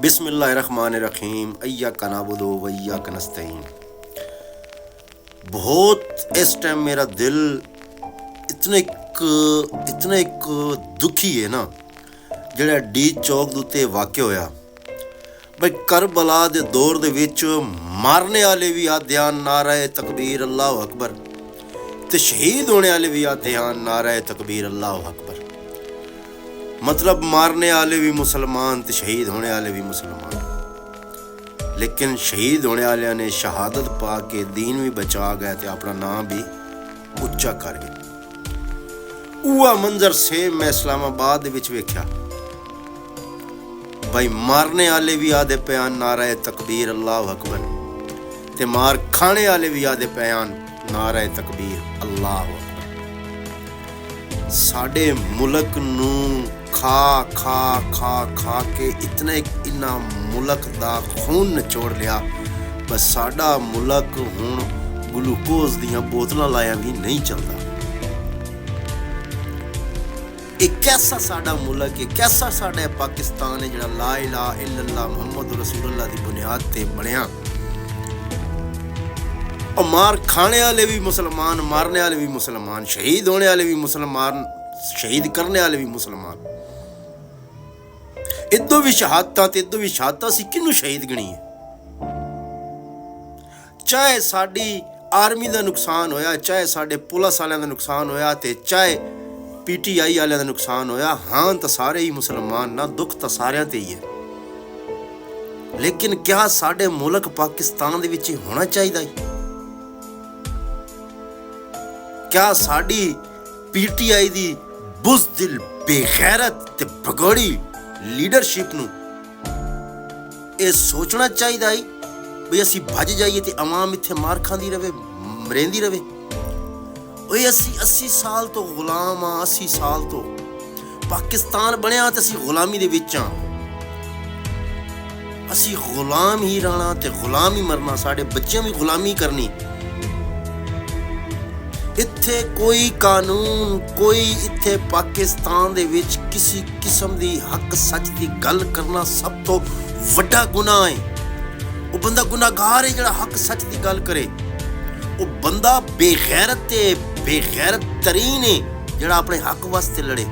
बिस्मिल्लाहिर्रहमानिर्रहीम इय्याका नअबुदु व इय्याका नस्तईन। बहुत इस टाइम मेरा दिल इतना एक दुखी है ना, ਜਿਹੜਾ ਡੀ ਚੌਕ ਦੇ ਉੱਤੇ ਵਾਕਿਆ ਹੋਇਆ। ਬਈ ਕਰਬਲਾ ਦੇ ਦੌਰ ਦੇ ਵਿੱਚ ਮਾਰਨੇ ਵਾਲੇ ਵੀ ਆਦਿਆਨ ਨਾਰਾ ਤਕਬੀਰ ਅੱਲਾਹੁ ਅਕਬਰ, ਤੇ ਸ਼ਹੀਦ ਹੋਣੇ ਵਾਲੇ ਵੀ ਆਦਿਆਨ ਨਾਰਾ ਤਕਬੀਰ ਅੱਲਾਹੁ ਅਕਬਰ। मतलब मारने वाले भी मुसलमान तो शहीद होने वाले भी मुसलमान, लेकिन शहीद होने वाले ने शहादत पा के दीन भी बचा गए तो अपना नाम भी उच्चा कर गए। उहा मंजर सेम मैं इस्लामाबाद विच वेख्या। भाई मारने वाले भी आदे पयान नारा तकबीर अल्लाह अकबर, ते मार खाने वाले भी आदे पयान नारा तकबीर अल्लाह अकबर। साडे मुल्क नूं खा खा खा खा के इन्ना मुल्क दा खून निचोड़ लिया, बस साडा मुल्क हुण ग्लूकोज दियां बोतलां लाया भी नहीं चलता। एक कैसा साडा मुल्क है, कैसा साडा पाकिस्तान है जिहड़ा ला इलाहा इल्लल्लाह मुहम्मद रसूलुल्लाह दी बुनियाद ते बनिया। और मार खाने वाले भी मुसलमान, मारने वाले भी मुसलमान, शहीद होने वाले भी मुसलमान, शहीद करने वाले भी मुसलमान। इदों भी शहादतां ते इदों भी शहादतां असीं किहनूं शहीद गिणीए? चाहे साडी आर्मी का नुकसान होया, चाहे साडे पुलिस वालियां दा नुकसान होया, ते चाहे PTI वालियां दा नुकसान होया। हाँ तो सारे ही मुसलमान ना, दुख तो सारियां ते ही है। लेकिन क्या साडे मुल्क पाकिस्तान दे विच होना चाहिए? क्या साडी PTI दी बुज़दिल बेगैरत ते भगोड़ी लीडरशिप नूं ये सोचना चाहिए भी असी भज जाइए तो आवाम इत्थे मार खांदी रहे, मरेंदी रहे। ओए असी 80 साल तो गुलाम हाँ, 80 साल तो पाकिस्तान बनिया तो असी गुलामी दे विच हाँ। असी गुलाम ही रहना ते गुलाम ही मरना, साडे बच्चियां भी गुलामी करनी। इत्थे कोई कानून, कोई इत्थे पाकिस्तान दे विच किसी किस्म दी हक सच दी गल करना सब तो वड्डा गुनाह है। वो बंदा गुनाहगार है जिहड़ा हक सच दी गल करे। वो बंदा बेगैरत ते बेगैरत तरीन है जिहड़ा अपने हक वास्ते लड़े।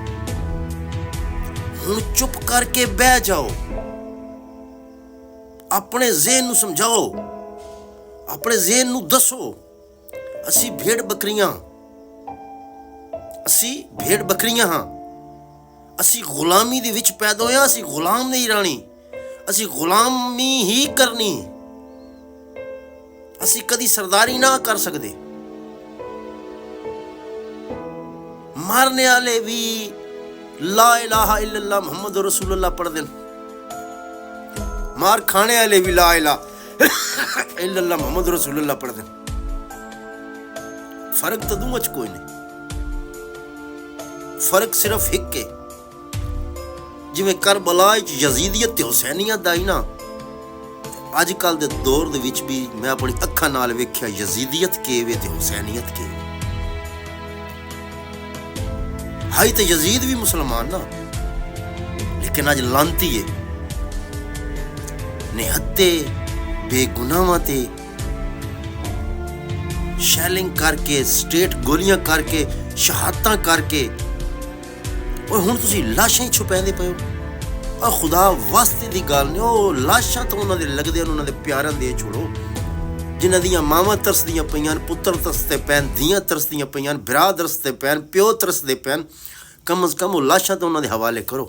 हुण चुप करके बह जाओ, अपने ज़हन नूं समझाओ, अपने ज़हन नूं दसो। असी भेड़ बकरियां हाँ। असी गुलामी दे विच पैदा होया, असी गुलाम नहीं रहनी, असी गुलामी ही करनी। असी कदी सरदारी ना कर सकते। मारने वाले भी ला इलाहा इल्लल्लाह मुहम्मद रसूलुल्लाह पढ़ देन, मार खाने वाले भी ला इलाहा इल्लल्लाह मुहम्मद रसूलुल्लाह पढ़ देन। फर्क तो दूं च कोई नहीं, फर्क सिर्फ एक है। जिवें करबला यजीदियत ते हुसैनियत दा ही ना, अजकल दे दौर दे विच भी मैं अपनी अखां नाल वेख्या यजीदियत केवे ते हुसैनियत केवे। हाई तो यजीद भी मुसलमान ना, लेकिन अज लांती है निहत्ते बेगुनाहां ते शैलिंग करके, स्टेट गोलियां करके, शहादतां करके, और हुण तुसीं लाशां ही छुपैंदे पए हो। और खुदा वास्ते दी गल नहीं, ਉਹ लाशां तो उन्हां दे लगदे उन्हां दे प्यारां दे छोड़ो, जिन्हां दियां मावां तरसदियां पईयां, पुत्तर तरसदे पैन, धीआं तरसदियां पईयां, भरा तरसदे पैन, प्यो तरसदे पैन। कम अज़ कम ਉਹ लाशां तो उन्हां दे हवाले करो।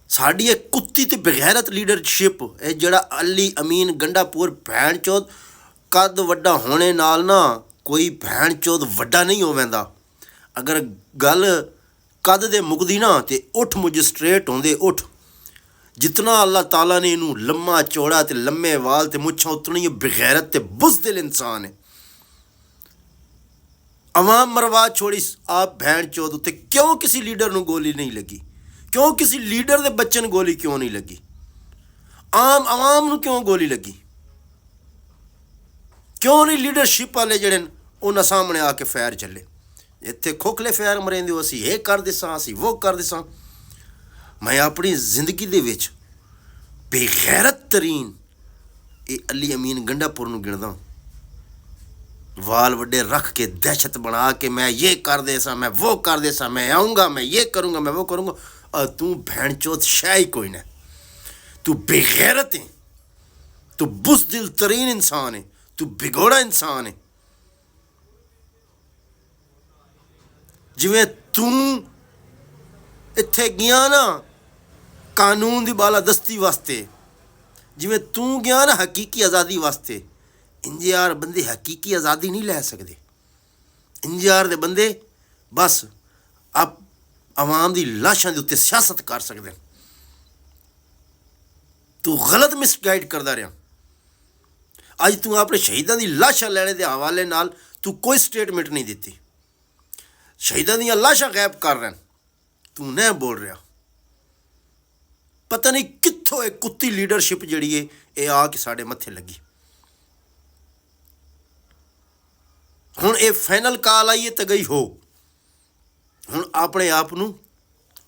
साडी एक कुत्ती ते बगैरत लीडरशिप है जिहड़ा अली अमीन गंडापुर भैन चौथ कद वड्डा होने नाल ना कोई भैन चौथ वड्डा नहीं होवेंदा। अगर गल कद दे मुकदी ना ते उठ मजिस्ट्रेट होंदे उठ। जितना अल्लाह ताला ने इनू लम्मा चौड़ा ते लम्मे वाल ते मुच्छां उतनी बगैरत ते बुज़दिल इंसान है। अवाम मरवा छोड़ी आप भैन चौथ उत्ते। क्यों किसी लीडर नू गोली नहीं लगी? क्यों किसी लीडर दे बच्चे नू गोली क्यों नहीं लगी? आम अवाम नू क्यों गोली लगी? क्यों नहीं लीडरशिप वाले जिहड़े उन्हां सामने आके फैर चले? इत्थे खोखले फैर मरेंदे हो, असीं ये कर दिसां, असीं वो कर दिसां। ਮੈਂ ਆਪਣੀ ਜ਼ਿੰਦਗੀ ਦੇ ਵਿੱਚ ਬੇਗੈਰਤ ਤਰੀਨ ਇਹ ਅਲੀ ਅਮੀਨ ਗੰਡਾਪੁਰ ਨੂੰ ਗਿਣਦਾ। ਵਾਲ ਵੱਡੇ ਰੱਖ ਕੇ ਦਹਿਸ਼ਤ ਬਣਾ ਕੇ ਮੈਂ ਇਹ ਕਰਦੇ ਸਾਂ, ਮੈਂ ਉਹ ਕਰਦੇ ਸਾਂ, ਮੈਂ ਆਊਂਗਾ, ਮੈਂ ਇਹ ਕਰੂੰਗਾ, ਮੈਂ ਉਹ ਕਰੂੰਗਾ। ਔਰ ਤੂੰ ਭੈਣ ਚੋਦ ਸ਼ੈ ਹੀ ਕੋਈ ਨਾ। ਤੂੰ ਬੇਗੈਰਤ ਹੈ, ਤੂੰ ਬੁਜ਼ਦਿਲ ਤਰੀਨ ਇਨਸਾਨ ਹੈ, ਤੂੰ ਬਿਗੋੜਾ ਇਨਸਾਨ ਹੈ। ਜਿਵੇਂ ਤੂੰ ਇੱਥੇ ਗਿਆ ਨਾ ਕਾਨੂੰਨ ਦੀ ਬਾਲਾਦਸਤੀ ਵਾਸਤੇ, ਜਿਵੇਂ ਤੂੰ ਗਿਆ ਨਾ ਹਕੀਕੀ ਆਜ਼ਾਦੀ ਵਾਸਤੇ, ਇੰਜ ਯਾਰ ਬੰਦੇ ਹਕੀਕੀ ਆਜ਼ਾਦੀ ਨਹੀਂ ਲੈ ਸਕਦੇ। ਇੰਜ ਯਾਰ ਦੇ ਬੰਦੇ ਬਸ ਆਵਾਮ ਦੀ ਲਾਸ਼ਾਂ ਦੇ ਉੱਤੇ ਸਿਆਸਤ ਕਰ ਸਕਦੇ। ਤੂੰ ਗਲਤ ਮਿਸਗਾਈਡ ਕਰਦਾ ਰਿਹਾ। ਅੱਜ ਤੂੰ ਆਪਣੇ ਸ਼ਹੀਦਾਂ ਦੀ ਲਾਸ਼ਾਂ ਲੈਣੇ ਦੇ ਹਵਾਲੇ ਨਾਲ ਤੂੰ ਕੋਈ ਸਟੇਟਮੈਂਟ ਨਹੀਂ ਦਿੱਤੀ। ਸ਼ਹੀਦਾਂ ਦੀਆਂ ਲਾਸ਼ਾਂ ਗਾਇਬ ਕਰ ਰਹੇ ਤੂੰ ਨਹੀਂ ਬੋਲ ਰਿਹਾ। ਪਤਾ ਨਹੀਂ ਕਿੱਥੋਂ ਇਹ ਕੁੱਤੀ ਲੀਡਰਸ਼ਿਪ ਜਿਹੜੀ ਹੈ ਇਹ ਆ ਕੇ ਸਾਡੇ ਮੱਥੇ ਲੱਗੀ। ਹੁਣ ਇਹ ਫਾਈਨਲ ਕਾਲ ਆਈ ਹੈ ਤਾਂ ਗਈ ਹੋ। ਹੁਣ ਆਪਣੇ ਆਪ ਨੂੰ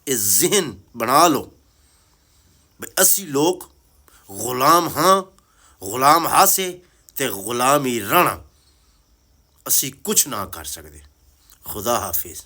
ਇਹ ਜ਼ਿਹਨ ਬਣਾ ਲਓ ਵੀ ਅਸੀਂ ਲੋਕ ਗੁਲਾਮ ਹਾਂ, ਗੁਲਾਮ ਹਾਸੇ ਤੇ ਗੁਲਾਮ ਹੀ ਰਹਿਣਾ। ਅਸੀਂ ਕੁਛ ਨਾ ਕਰ ਸਕਦੇ। ਖੁਦਾ ਹਾਫਿਜ਼।